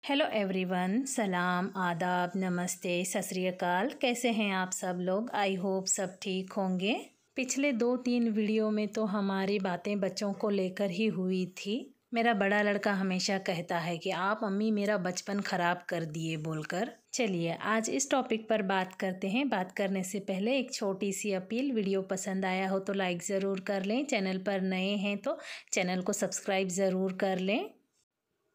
Hello everyone, सलाम, आदाब, नमस्ते, सत श्री अकाल। कैसे हैं आप सब लोग? आई होप सब ठीक होंगे। पिछले 2-3 वीडियो में तो हमारी बातें बच्चों को लेकर ही हुई थी। मेरा बड़ा लड़का हमेशा कहता है कि आप अम्मी मेरा बचपन ख़राब कर दिए बोलकर। चलिए आज इस टॉपिक पर बात करते हैं। बात करने से पहले एक छोटी सी अपील, वीडियो पसंद आया हो तो लाइक ज़रूर कर लें। चैनल पर नए हैं तो चैनल को सब्सक्राइब ज़रूर कर लें।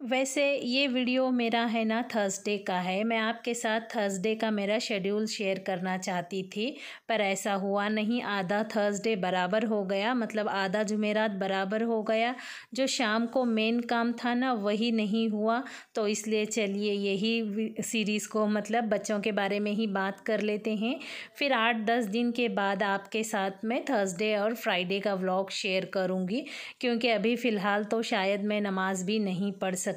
वैसे ये वीडियो मेरा है ना थर्सडे का है। मैं आपके साथ थर्सडे का मेरा शेड्यूल शेयर करना चाहती थी, पर ऐसा हुआ नहीं। आधा थर्सडे बराबर हो गया, मतलब आधा जुमेरात बराबर हो गया। जो शाम को मेन काम था ना वही नहीं हुआ, तो इसलिए चलिए यही सीरीज़ को मतलब बच्चों के बारे में ही बात कर लेते हैं। फिर 8-10 दिन के बाद आपके साथ मैं थर्सडे और फ्राइडे का व्लॉग शेयर करूँगी, क्योंकि अभी फ़िलहाल तो शायद मैं नमाज़ भी नहीं पढ़ सकती।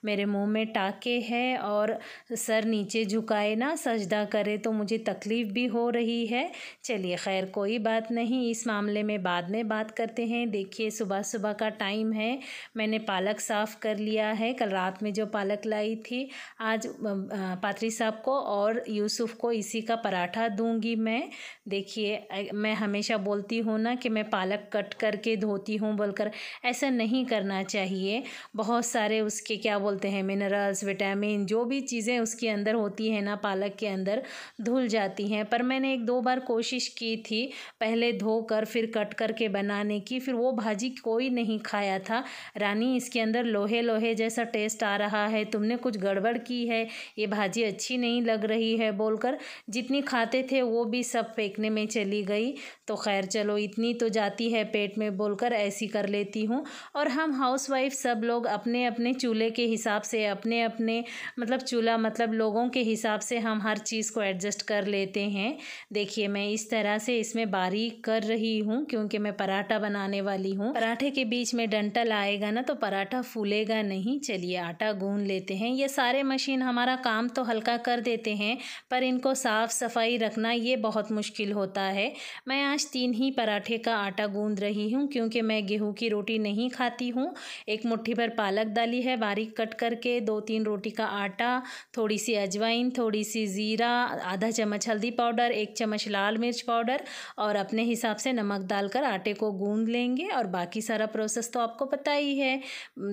मेरे मुंह में टाके हैं और सर नीचे झुकाए ना सजदा करे तो मुझे तकलीफ़ भी हो रही है। चलिए खैर कोई बात नहीं, इस मामले में बाद में बात करते हैं। देखिए सुबह सुबह का टाइम है, मैंने पालक साफ़ कर लिया है। कल रात में जो पालक लाई थी, आज पात्री साहब को और यूसुफ को इसी का पराठा दूंगी मैं। देखिए मैं हमेशा बोलती हूँ ना कि मैं पालक कट करके धोती हूँ बोलकर, ऐसा नहीं करना चाहिए। बहुत सारे उसके क्या बोलते हैं मिनरल्स, विटामिन, जो भी चीज़ें उसके अंदर होती हैं ना पालक के अंदर, धुल जाती हैं। पर मैंने 1-2 बार कोशिश की थी पहले धोकर फिर कट करके बनाने की, फिर वो भाजी कोई नहीं खाया था। रानी इसके अंदर लोहे लोहे जैसा टेस्ट आ रहा है, तुमने कुछ गड़बड़ की है, ये भाजी अच्छी नहीं लग रही है बोलकर जितनी खाते थे वो भी सब फेंकने में चली गई। तो खैर चलो इतनी तो जाती है पेट में बोलकर ऐसी कर लेती हूँ। और हम हाउसवाइफ सब लोग अपने अपने चूल्हे के हिसाब से, अपने अपने मतलब चूल्हा मतलब लोगों के हिसाब से हम हर चीज़ को एडजस्ट कर लेते हैं। देखिए मैं इस तरह से इसमें बारीक कर रही हूँ क्योंकि मैं पराठा बनाने वाली हूँ। पराठे के बीच में डंठल आएगा ना तो पराठा फूलेगा नहीं। चलिए आटा गूंद लेते हैं। ये सारे मशीन हमारा काम तो हल्का कर देते हैं, पर इनको साफ़ सफाई रखना ये बहुत मुश्किल होता है। मैं आज 3 ही पराठे का आटा गूंद रही हूँ क्योंकि मैं गेहूँ की रोटी नहीं खाती हूँ। एक मुट्ठी भर पालक डाली है बारीक कट करके, 2-3 रोटी का आटा, थोड़ी सी अजवाइन, थोड़ी सी ज़ीरा, आधा चम्मच हल्दी पाउडर, 1 चम्मच लाल मिर्च पाउडर और अपने हिसाब से नमक डालकर आटे को गूंद लेंगे। और बाकी सारा प्रोसेस तो आपको पता ही है।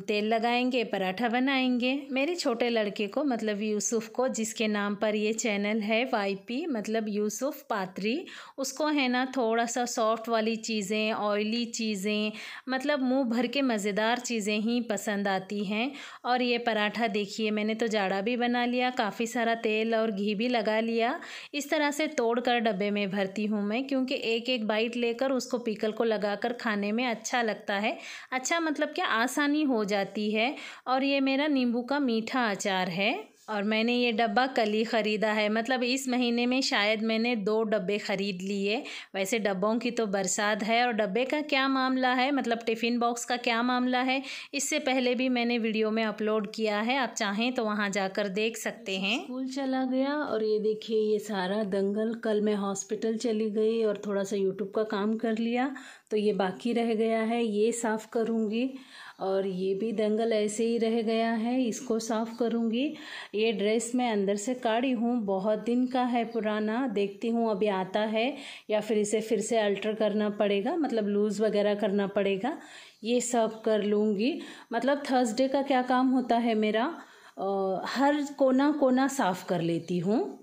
तेल लगाएंगे, पराठा बनाएंगे। मेरे छोटे लड़के को मतलब यूसुफ को, जिसके नाम पर ये चैनल है YP मतलब यूसुफ पात्री, उसको है ना थोड़ा सा सॉफ्ट वाली चीज़ें, ऑयली चीज़ें, मतलब मुंह भर के मज़ेदार चीज़ें ही पसंद आती हैं। और ये पराठा देखिए मैंने तो जाड़ा भी बना लिया, काफ़ी सारा तेल और घी भी लगा लिया। इस तरह से तोड़कर डब्बे में भरती हूँ मैं, क्योंकि एक एक बाइट लेकर उसको पीकल को लगाकर खाने में अच्छा लगता है। अच्छा मतलब क्या, आसानी हो जाती है। और ये मेरा नींबू का मीठा अचार है और मैंने ये डब्बा कल ही ख़रीदा है, मतलब इस महीने में शायद मैंने 2 डब्बे ख़रीद लिए। वैसे डब्बों की तो बरसात है। और डब्बे का क्या मामला है, मतलब टिफ़िन बॉक्स का क्या मामला है, इससे पहले भी मैंने वीडियो में अपलोड किया है, आप चाहें तो वहाँ जाकर देख सकते हैं। स्कूल चला गया और ये देखिए ये सारा दंगल। कल मैं हॉस्पिटल चली गई और थोड़ा सा यूट्यूब का काम कर लिया, तो ये बाकी रह गया है, ये साफ़ करूँगी। और ये भी दंगल ऐसे ही रह गया है, इसको साफ़ करूँगी। ये ड्रेस मैं अंदर से काढ़ी हूँ, बहुत दिन का है पुराना, देखती हूँ अभी आता है या फिर इसे फिर से अल्टर करना पड़ेगा, मतलब लूज़ वगैरह करना पड़ेगा। ये सब कर लूँगी। मतलब थर्सडे का क्या काम होता है मेरा, हर कोना कोना साफ़ कर लेती हूँ।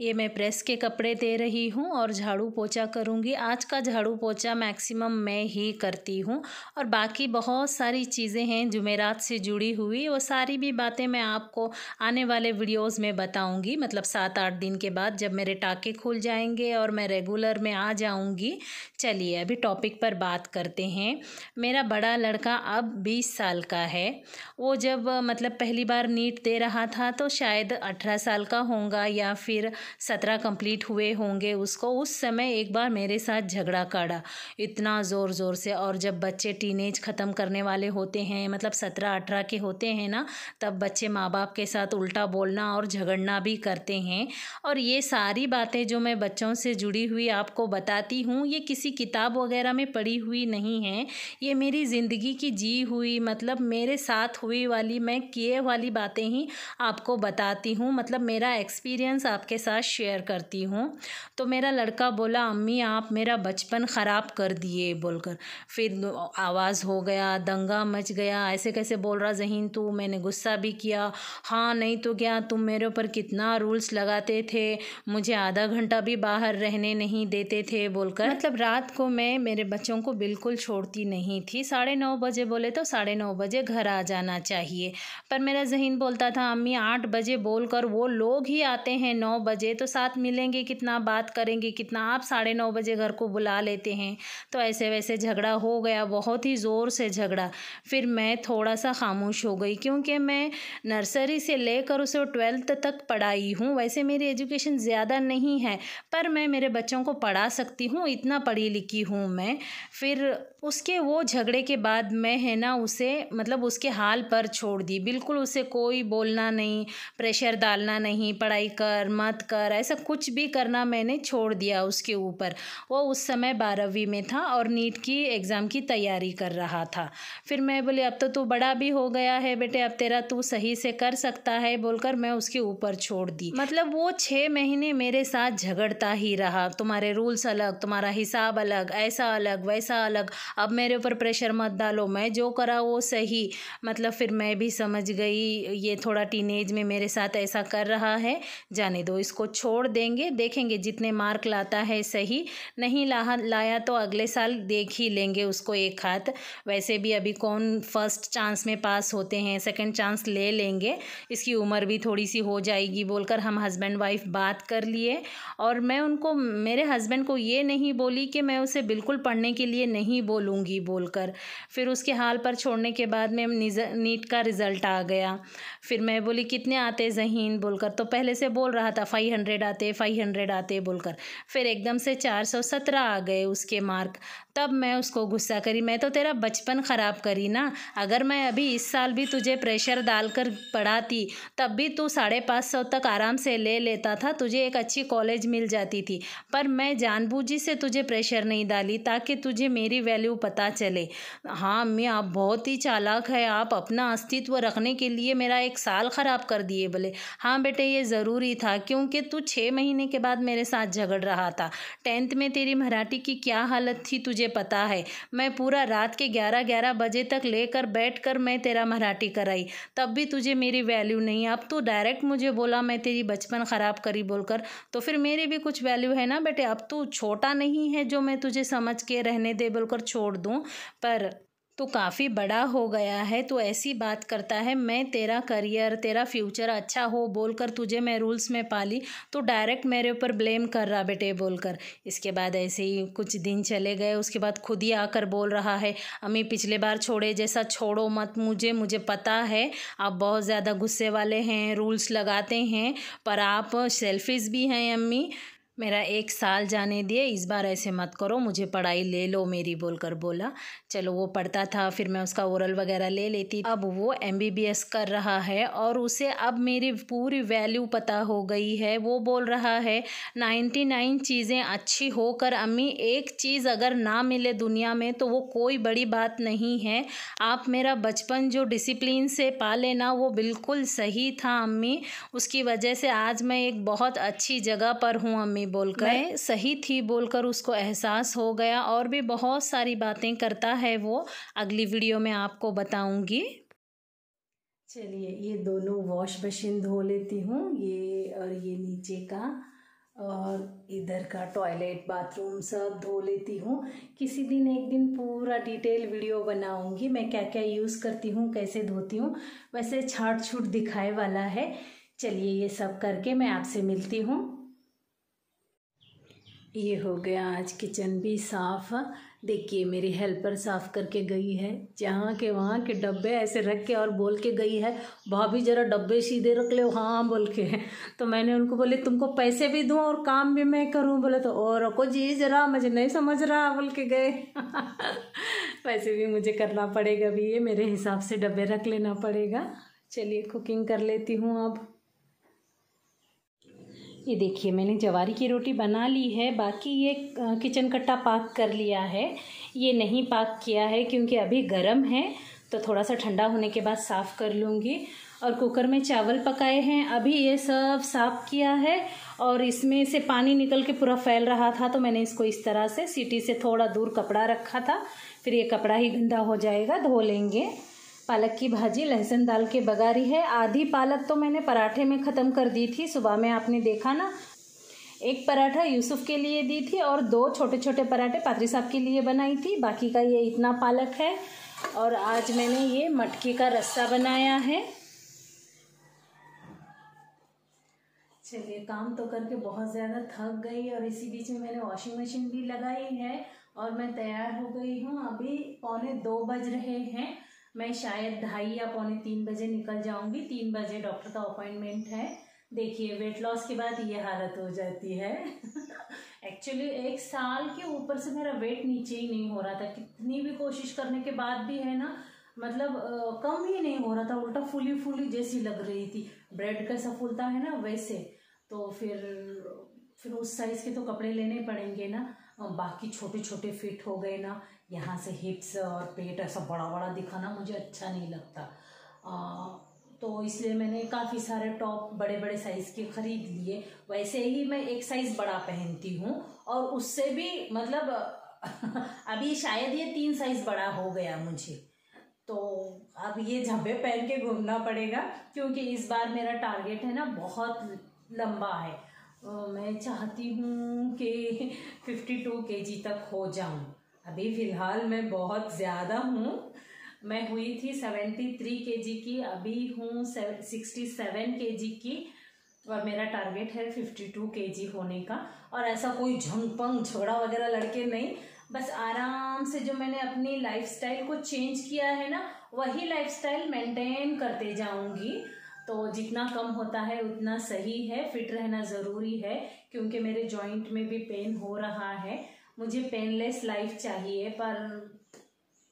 ये मैं प्रेस के कपड़े दे रही हूँ और झाड़ू पोछा करूँगी। आज का झाड़ू पोछा मैक्सिमम मैं ही करती हूँ। और बाकी बहुत सारी चीज़ें हैं जुमेरात से जुड़ी हुई, वो सारी भी बातें मैं आपको आने वाले वीडियोस में बताऊँगी, मतलब 7-8 दिन के बाद जब मेरे टाके खुल जाएंगे और मैं रेगुलर में आ जाऊँगी। चलिए अभी टॉपिक पर बात करते हैं। मेरा बड़ा लड़का अब 20 साल का है। वो जब मतलब पहली बार नीट दे रहा था तो शायद 18 साल का होगा या फिर 17 कंप्लीट हुए होंगे उसको, उस समय एक बार मेरे साथ झगड़ा काढ़ा इतना ज़ोर ज़ोर से। और जब बच्चे टीनेज ख़त्म करने वाले होते हैं, मतलब 17-18 के होते हैं ना, तब बच्चे माँ बाप के साथ उल्टा बोलना और झगड़ना भी करते हैं। और ये सारी बातें जो मैं बच्चों से जुड़ी हुई आपको बताती हूँ, ये किसी किताब वगैरह में पढ़ी हुई नहीं है, ये मेरी ज़िंदगी की जी हुई, मतलब मेरे साथ हुई वाली, मैं किए वाली बातें ही आपको बताती हूँ, मतलब मेरा एक्सपीरियंस आपके साथ शेयर करती हूँ। तो मेरा लड़का बोला, अम्मी आप मेरा बचपन ख़राब कर दिए बोलकर। फिर आवाज़ हो गया, दंगा मच गया, ऐसे कैसे बोल रहा ज़हीन तू। मैंने गुस्सा भी किया, हाँ नहीं तो क्या, तुम मेरे ऊपर कितना रूल्स लगाते थे, मुझे आधा घंटा भी बाहर रहने नहीं देते थे बोलकर। मतलब रात को मैं मेरे बच्चों को बिल्कुल छोड़ती नहीं थी। 9:30 बजे बोले तो 9:30 बजे घर आ जाना चाहिए, पर मेरा ज़हीन बोलता था अम्मी 8 बजे बोलकर वो लोग ही आते हैं 9 बजे, तो साथ मिलेंगे कितना, बात करेंगे कितना, आप 9:30 बजे घर को बुला लेते हैं। तो ऐसे वैसे झगड़ा हो गया, बहुत ही ज़ोर से झगड़ा। फिर मैं थोड़ा सा खामोश हो गई, क्योंकि मैं नर्सरी से लेकर उसे 12th तक पढ़ाई हूँ। वैसे मेरी एजुकेशन ज़्यादा नहीं है, पर मैं मेरे बच्चों को पढ़ा सकती हूँ, इतना पढ़ी लिखी हूँ मैं। फिर उसके वो झगड़े के बाद मैं है ना उसे, मतलब उसके हाल पर छोड़ दी, बिल्कुल उसे कोई बोलना नहीं, प्रेशर डालना नहीं, पढ़ाई कर मत कर, ऐसा कुछ भी करना मैंने छोड़ दिया उसके ऊपर। वो उस समय 12वीं में था और नीट की एग्ज़ाम की तैयारी कर रहा था। फिर मैं बोली अब तो तू बड़ा भी हो गया है बेटे, अब तेरा तू सही से कर सकता है बोलकर मैं उसके ऊपर छोड़ दी। मतलब वो 6 महीने मेरे साथ झगड़ता ही रहा, तुम्हारे रूल्स अलग, तुम्हारा हिसाब अलग, ऐसा अलग वैसा अलग, अब मेरे ऊपर प्रेशर मत डालो, मैं जो करा वो सही। मतलब फिर मैं भी समझ गई ये थोड़ा टीनेज में मेरे साथ ऐसा कर रहा है, जाने दो, इसको छोड़ देंगे, देखेंगे जितने मार्क लाता है सही, नहीं लाया तो अगले साल देख ही लेंगे उसको एक हाथ। वैसे भी अभी कौन फर्स्ट चांस में पास होते हैं, सेकंड चांस ले लेंगे, इसकी उम्र भी थोड़ी सी हो जाएगी बोलकर हम हस्बैंड वाइफ बात कर लिए। और मैं उनको, मेरे हस्बैंड को ये नहीं बोली कि मैं उसे बिल्कुल पढ़ने के लिए नहीं बोलूँगी बोलकर। फिर उसके हाल पर छोड़ने के बाद में नीट का रिज़ल्ट आ गया। फिर मैं बोली कितने आते ज़हीन बोलकर, तो पहले से बोल रहा था 500 आते बोलकर, फिर एकदम से 417 आ गए उसके मार्क। तब मैं उसको गुस्सा करी, मैं तो तेरा बचपन ख़राब करी ना, अगर मैं अभी इस साल भी तुझे प्रेशर डालकर पढ़ाती तब भी तू 550 तक आराम से ले लेता था, तुझे एक अच्छी कॉलेज मिल जाती थी। पर मैं जानबूझी से तुझे प्रेशर नहीं डाली ताकि तुझे मेरी वैल्यू पता चले। हाँ अम्मी आप बहुत ही चालाक है, आप अपना अस्तित्व रखने के लिए मेरा 1 साल ख़राब कर दिए। बोले हाँ बेटे ये ज़रूरी था, क्योंकि तू 6 महीने के बाद मेरे साथ झगड़ रहा था। 10th में तेरी मराठी की क्या हालत थी तुझे पता है, मैं पूरा रात के 11-11 बजे तक लेकर बैठकर मैं तेरा मराठी कराई, तब भी तुझे मेरी वैल्यू नहीं। अब तू डायरेक्ट मुझे बोला मैं तेरी बचपन ख़राब करी बोलकर, तो फिर मेरी भी कुछ वैल्यू है ना बेटे, अब तू छोटा नहीं है जो मैं तुझे समझ के रहने दे बोलकर छोड़ दूँ, पर तू काफ़ी बड़ा हो गया है, तू ऐसी बात करता है, मैं तेरा करियर तेरा फ्यूचर अच्छा हो बोलकर तुझे मैं रूल्स में पाली, तो डायरेक्ट मेरे ऊपर ब्लेम कर रहा बेटे बोलकर। इसके बाद ऐसे ही कुछ दिन चले गए, उसके बाद खुद ही आकर बोल रहा है अम्मी पिछले बार छोड़े जैसा छोड़ो मत, मुझे पता है आप बहुत ज़्यादा गुस्से वाले हैं, रूल्स लगाते हैं, पर आप सेल्फिश भी हैं अम्मी, मेरा 1 साल जाने दिए, इस बार ऐसे मत करो, मुझे पढ़ाई ले लो मेरी बोलकर बोला। चलो वो पढ़ता था, फिर मैं उसका ओरल वगैरह ले लेती। अब वो MBBS कर रहा है और उसे अब मेरी पूरी वैल्यू पता हो गई है। वो बोल रहा है 99 चीज़ें अच्छी होकर अम्मी एक चीज़ अगर ना मिले दुनिया में तो वो कोई बड़ी बात नहीं है। आप मेरा बचपन जो डिसिप्लिन से पाले ना वो बिल्कुल सही था अम्मी, उसकी वजह से आज मैं एक बहुत अच्छी जगह पर हूँ अम्मी बोलकर। मैं सही थी बोलकर उसको एहसास हो गया। और भी बहुत सारी बातें करता है वो, अगली वीडियो में आपको बताऊंगी। चलिए ये दोनों वॉश मशीन धो लेती हूँ, ये और ये नीचे का और इधर का टॉयलेट बाथरूम सब धो लेती हूँ। किसी दिन एक दिन पूरा डिटेल वीडियो बनाऊंगी मैं क्या क्या यूज़ करती हूँ, कैसे धोती हूँ, वैसे छाट छूट दिखाए वाला है। चलिए ये सब करके मैं आपसे मिलती हूँ। ये हो गया आज किचन भी साफ़। देखिए मेरी हेल्पर साफ़ करके गई है, जहाँ के वहाँ के डब्बे ऐसे रख के और बोल के गई है, भाभी ज़रा डब्बे सीधे रख ले। हाँ बोल के। तो मैंने उनको बोले तुमको पैसे भी दूँ और काम भी मैं करूँ। बोले तो और रखो जी ज़रा, मुझे नहीं समझ रहा बोल के गए। वैसे भी मुझे करना पड़ेगा भी, ये मेरे हिसाब से डब्बे रख लेना पड़ेगा। चलिए कुकिंग कर लेती हूँ अब। ये देखिए मैंने जवारी की रोटी बना ली है, बाकी ये किचन कट्टा पाक कर लिया है। ये नहीं पाक किया है क्योंकि अभी गर्म है, तो थोड़ा सा ठंडा होने के बाद साफ़ कर लूँगी। और कुकर में चावल पकाए हैं, अभी ये सब साफ़ किया है और इसमें से पानी निकल के पूरा फैल रहा था, तो मैंने इसको इस तरह से सीटी से थोड़ा दूर कपड़ा रखा था। फिर ये कपड़ा ही गंदा हो जाएगा, धो लेंगे। पालक की भाजी लहसुन डाल के बघारी है। आधी पालक तो मैंने पराठे में ख़त्म कर दी थी, सुबह में आपने देखा ना। एक पराठा यूसुफ के लिए दी थी और 2 छोटे छोटे पराठे पादरी साहब के लिए बनाई थी। बाकी का ये इतना पालक है। और आज मैंने ये मटकी का रस्सा बनाया है। चलिए काम तो करके बहुत ज़्यादा थक गई और इसी बीच में मैंने वॉशिंग मशीन भी लगाई है और मैं तैयार हो गई हूँ। अभी 2:45 बज रहे हैं। मैं शायद 2:30 या 2:45 बजे निकल जाऊंगी। 3 बजे डॉक्टर का अपॉइंटमेंट है। देखिए वेट लॉस के बाद ये हालत हो जाती है। एक्चुअली 1 साल के ऊपर से मेरा वेट नीचे ही नहीं हो रहा था। कितनी भी कोशिश करने के बाद भी है ना, मतलब कम ही नहीं हो रहा था, उल्टा फूली फूली जैसी लग रही थी। ब्रेड कैसा फूलता है ना वैसे। तो फिर उस साइज़ के तो कपड़े लेने पड़ेंगे ना। बाकी छोटे छोटे फिट हो गए ना, यहाँ से हिप्स और पेट ऐसा बड़ा बड़ा दिखाना मुझे अच्छा नहीं लगता। तो इसलिए मैंने काफ़ी सारे टॉप बड़े बड़े साइज़ के ख़रीद लिए। वैसे ही मैं एक साइज़ बड़ा पहनती हूँ और उससे भी मतलब अभी शायद ये 3 साइज़ बड़ा हो गया मुझे। तो अब ये झब्बे पहन के घूमना पड़ेगा क्योंकि इस बार मेरा टारगेट है ना बहुत लंबा है। मैं चाहती हूँ कि 52 kg तक हो जाऊँ। अभी फ़िलहाल मैं बहुत ज़्यादा हूँ। मैं हुई थी 73 kg की, अभी हूँ 67 kg की और मेरा टारगेट है 52 kg होने का। और ऐसा कोई झंग पंग झगड़ा वगैरह लड़के नहीं, बस आराम से जो मैंने अपनी लाइफस्टाइल को चेंज किया है ना, वही लाइफस्टाइल मेंटेन करते जाऊंगी। तो जितना कम होता है उतना सही है। फिट रहना ज़रूरी है क्योंकि मेरे जॉइंट में भी पेन हो रहा है। मुझे पेनलेस लाइफ चाहिए पर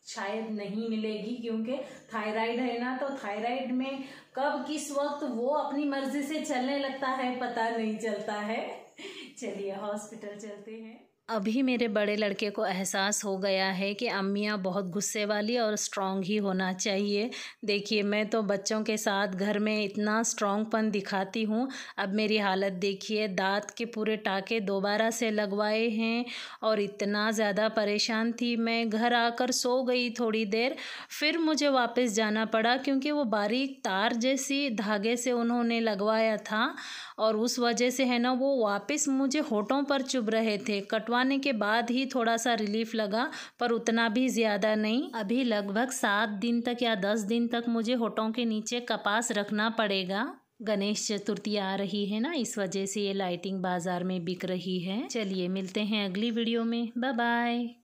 शायद नहीं मिलेगी क्योंकि थायराइड है ना। तो थायराइड में कब किस वक्त वो अपनी मर्जी से चलने लगता है पता नहीं चलता है। चलिए हॉस्पिटल चलते हैं। अभी मेरे बड़े लड़के को एहसास हो गया है कि अम्मियाँ बहुत गुस्से वाली और स्ट्रॉन्ग ही होना चाहिए। देखिए मैं तो बच्चों के साथ घर में इतना स्ट्रॉन्गपन दिखाती हूँ। अब मेरी हालत देखिए, दांत के पूरे टाके दोबारा से लगवाए हैं और इतना ज़्यादा परेशान थी मैं। घर आकर सो गई थोड़ी देर, फिर मुझे वापस जाना पड़ा क्योंकि वो बारीक तार जैसी धागे से उन्होंने लगवाया था और उस वजह से है ना वो वापस मुझे होठों पर चुभ रहे थे। कटवाने के बाद ही थोड़ा सा रिलीफ लगा पर उतना भी ज़्यादा नहीं। अभी लगभग 7 दिन तक या 10 दिन तक मुझे होठों के नीचे कपास रखना पड़ेगा। गणेश चतुर्थी आ रही है ना, इस वजह से ये लाइटिंग बाज़ार में बिक रही है। चलिए मिलते हैं अगली वीडियो में। Bye bye.